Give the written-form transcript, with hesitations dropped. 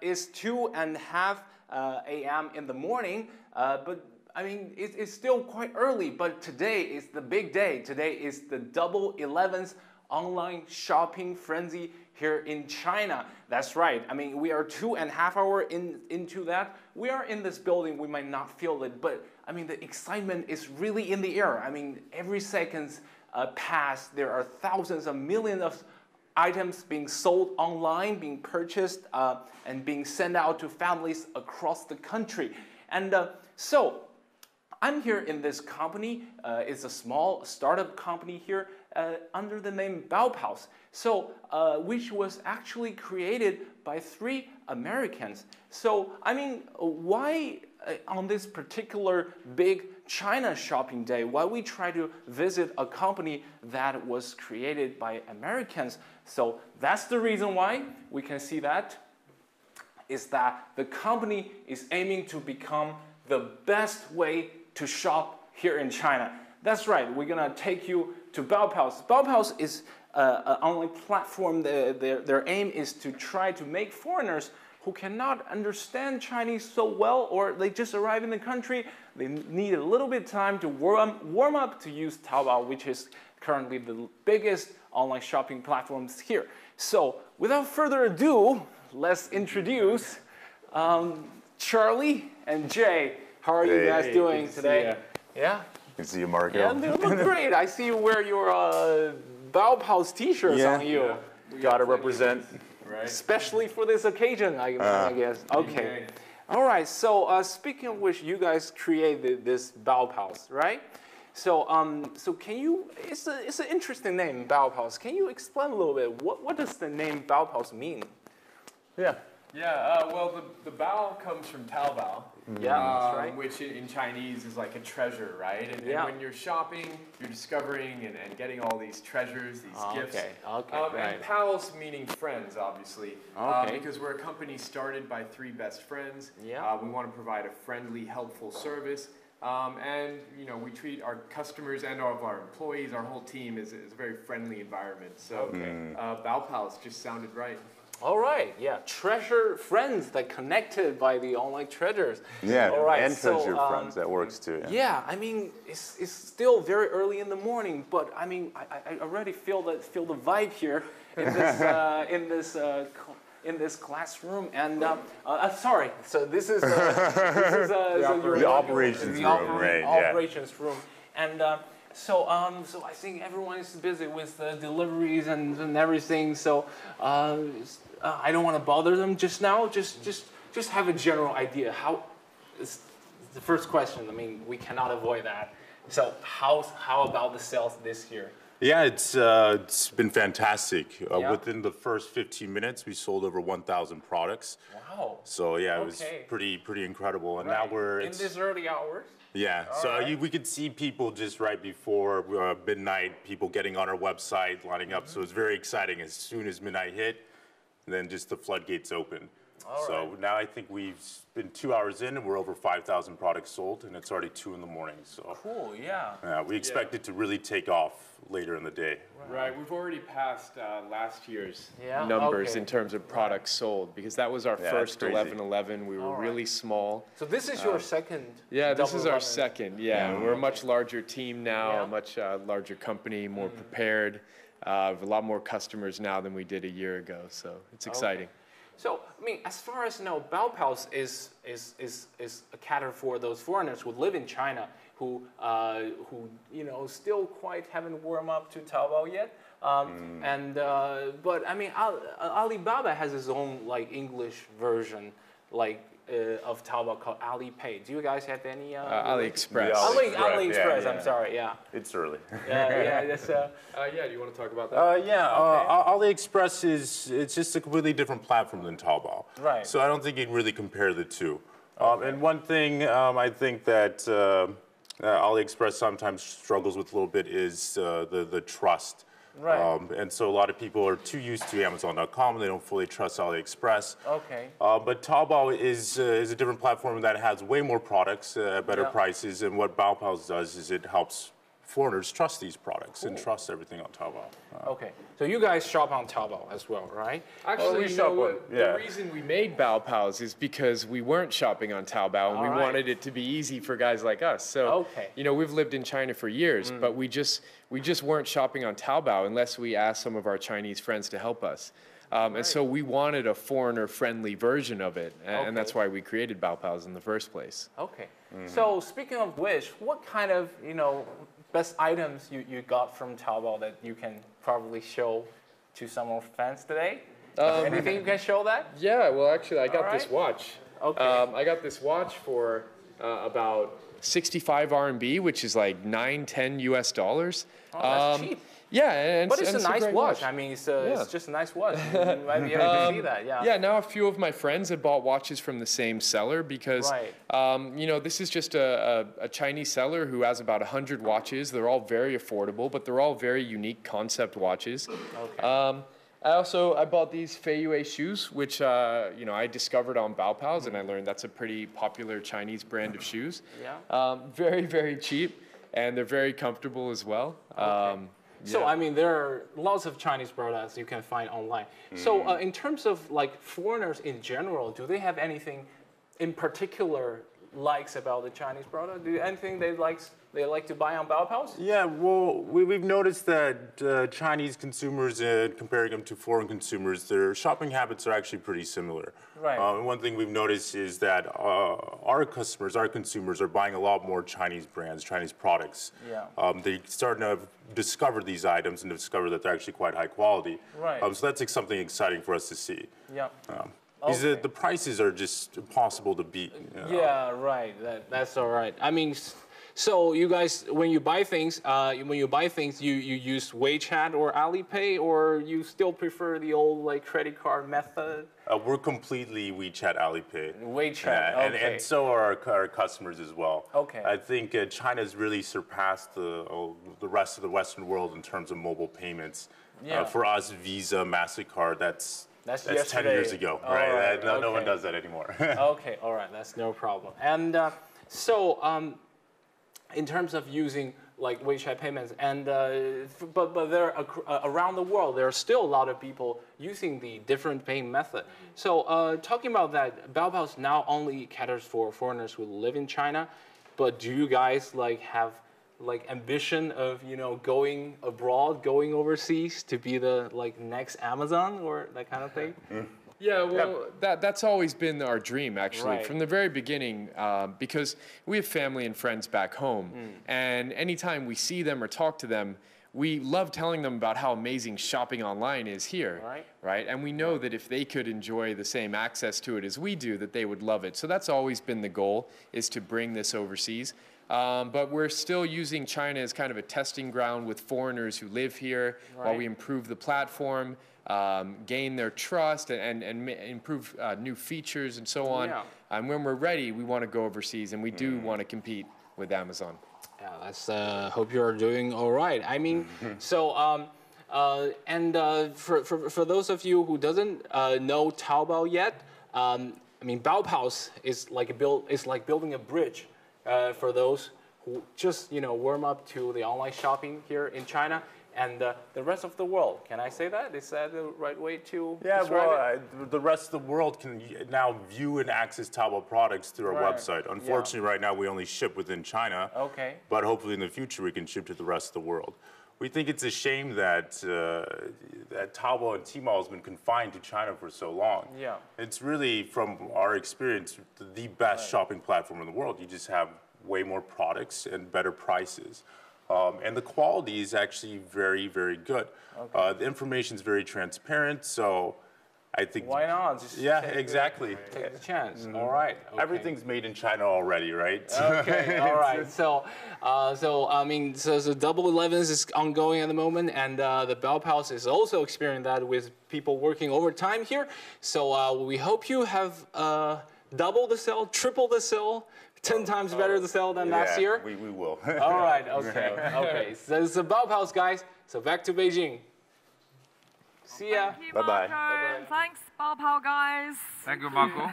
It's 2:30 a.m. in the morning, but I mean, it's still quite early, but today is the big day. Today is the Double 11th online shopping frenzy here in China. That's right. I mean, we are 2.5 hours into that. We are in this building. We might not feel it, but I mean, the excitement is really in the air. I mean, every second pass, there are thousands of millions of items being sold online, being purchased, and being sent out to families across the country. And so I'm here in this company. It's a small startup company here under the name Baopals. So, which was actually created by 3 Americans. So, I mean, why on this particular big China shopping day, why we try to visit a company that was created by Americans? So that's the reason why we can see that is that the company is aiming to become the best way to shop here in China. That's right, we're gonna take you to Baopals. Baopals is an online platform. Their aim is to try to make foreigners who cannot understand Chinese so well, or they just arrive in the country, they need a little bit of time to warm up to use Taobao, which is currently the biggest online shopping platforms here. So without further ado, let's introduce Charlie and Jay. How are you guys doing today? Yeah? Good to see you, Marco. Yeah, they look great. I see you wear your Baopals t-shirts on you. Yeah. Gotta represent. Right. Especially for this occasion, I guess. Okay. All right. So speaking of which, you guys created this Baopals, right? So so can you? It's an interesting name, Baopals. Can you explain a little bit? What does the name Baopals mean? Yeah. Yeah. Well, the Bao comes from Taobao. Yeah, that's right. Which in Chinese is like a treasure, right? And when you're shopping, you're discovering and getting all these treasures, these gifts. Okay. And pals meaning friends, obviously. Because we're a company started by 3 best friends. Yeah. We want to provide a friendly, helpful service. And you know, we treat our customers and all of our employees, our whole team is a very friendly environment. So Baopals just sounded right. All right, yeah, treasure friends that connected by the online treasures. Yeah, all right, and so, treasure friends, that works too. Yeah, I mean, it's still very early in the morning, but I mean, I already feel the vibe here in this in this classroom. And sorry, so this is the operations room, right? Operations room, and. So I think everyone is busy with the deliveries and everything. So I don't want to bother them just now. Just have a general idea. How is the first question? I mean, we cannot avoid that. So how about the sales this year? Yeah, it's been fantastic. Yeah. Within the first 15 minutes, we sold over 1,000 products. Wow. So yeah, it was pretty incredible. And now we're in these early hours. Yeah, we could see people just right before midnight, people getting on our website, lining up. So it's very exciting. As soon as midnight hit, then just the floodgates open. So now I think we've been 2 hours in and we're over 5,000 products sold, and it's already 2 in the morning. So cool, yeah. Yeah, we expect it to really take off later in the day. Right, we've already passed last year's numbers in terms of products sold, because that was our first 11/11. We were really small. So this is your second? Yeah, this is our second. Yeah, we're a much larger team now, a much larger company, more prepared. A lot more customers now than we did a year ago, so it's exciting. So, I mean, as far as I know, Baopals is catered for those foreigners who live in China, who you know still quite haven't warmed up to Taobao yet. But I mean, Alibaba has its own like English version, like of Taobao called Alipay. Do you guys have any? AliExpress. AliExpress. I'm sorry. Yeah. It's early. Yeah. That's. Yeah. Do you want to talk about that? AliExpress it's just a completely different platform than Taobao. Right. So I don't think you can really compare the two. And one thing I think that AliExpress sometimes struggles with a little bit is the trust. Right. And so a lot of people are too used to Amazon.com and they don't fully trust AliExpress. Okay. But Taobao is a different platform that has way more products at better prices. And what Baopals does is it helps foreigners trust these products and trust everything on Taobao. Okay, so you guys shop on Taobao as well, right? Actually, we you shop know, on- the reason we made Baopals is because we weren't shopping on Taobao, and we Alright. wanted it to be easy for guys like us. So, Okay. you know, we've lived in China for years, but we just weren't shopping on Taobao unless we asked some of our Chinese friends to help us. And so we wanted a foreigner-friendly version of it, and that's why we created Baopals in the first place. Okay. So speaking of which, what kind of, best items you got from Taobao that you can probably show to some of fans today? Anything you can show that? Yeah, well, actually, I got this Alright. watch. Okay. I got this watch for about 65 RMB, which is like $9-10 US. Oh, that's cheap. Yeah, and But it's a nice great watch. I mean, it's just a nice watch. You might be able to see that, yeah. Yeah, now a few of my friends have bought watches from the same seller because, Right. this is just a Chinese seller who has about 100 watches. They're all very affordable, but they're all very unique concept watches. Okay. I bought these Feiyue shoes, which, I discovered on Baopals, and I learned that's a pretty popular Chinese brand of shoes. Yeah. Very, very cheap, and they're very comfortable as well. So, I mean, there are lots of Chinese products you can find online. So, in terms of like foreigners in general, do they have anything in particular likes about the Chinese product? Do anything they like to buy on Baopals? Yeah, well, we've noticed that Chinese consumers, comparing them to foreign consumers, their shopping habits are actually pretty similar. Right. And one thing we've noticed is that our consumers are buying a lot more Chinese brands, Chinese products. Yeah. They're starting to discover these items and discover that they're actually quite high quality. Right. So that's something exciting for us to see. Yeah. Because the prices are just impossible to beat. Yeah, right. That's all right. I mean, so you guys, when you buy things, you use WeChat or Alipay, or you still prefer the old like credit card method? We're completely WeChat, Alipay. WeChat, Yeah, okay. and so are our customers as well. Okay. I think China's really surpassed the rest of the Western world in terms of mobile payments. Yeah. For us, Visa, MasterCard, that's 10 yesterday. years ago, All right? right, No one okay. does that anymore. Okay, all right, that's no problem. And in terms of using like WeChat payments, and but there around the world, there are still a lot of people using the different payment method. So talking about that, Baopals now only caters for foreigners who live in China, but do you guys like have like ambition of going abroad, going overseas to be the like next Amazon or that kind of thing? Yeah, well, that's always been our dream, actually, Right. from the very beginning, because we have family and friends back home, and anytime we see them or talk to them, we love telling them about how amazing shopping online is here, right? And we know that if they could enjoy the same access to it as we do, that they would love it. So that's always been the goal, is to bring this overseas. But we're still using China as kind of a testing ground with foreigners who live here while we improve the platform, gain their trust, and improve new features and so on. Yeah. And when we're ready, we want to go overseas, and we do want to compete with Amazon. Yeah, let's hope you're doing all right. I mean, so for those of you who doesn't know Taobao yet, I mean, Baopals is like building a bridge for those who just warm up to the online shopping here in China and the rest of the world. Can I say that? Is that the right way to describe it? The rest of the world can now view and access Taobao products through our Right. website. Unfortunately, right now we only ship within China. Okay. But hopefully in the future we can ship to the rest of the world. We think it's a shame that that Taobao and Tmall has been confined to China for so long. Yeah. It's really, from our experience, the best shopping platform in the world. You just have way more products and better prices. And the quality is actually very, very good. Okay. The information is very transparent, so I think... Why not? Just exactly. Take the chance. All right. Okay. Everything's made in China already, right? Okay, all right. So Double 11s is ongoing at the moment, and the Baopals is also experiencing that with people working overtime here. So we hope you have double the sale, triple the sale, 10 times better the sale than last year. We will. All right. Okay. Okay. So it's the Baopals, guys. So back to Beijing. See ya. Thank you, Bye-bye. Marco. Thanks, Baopal guys. Thank you, Marco.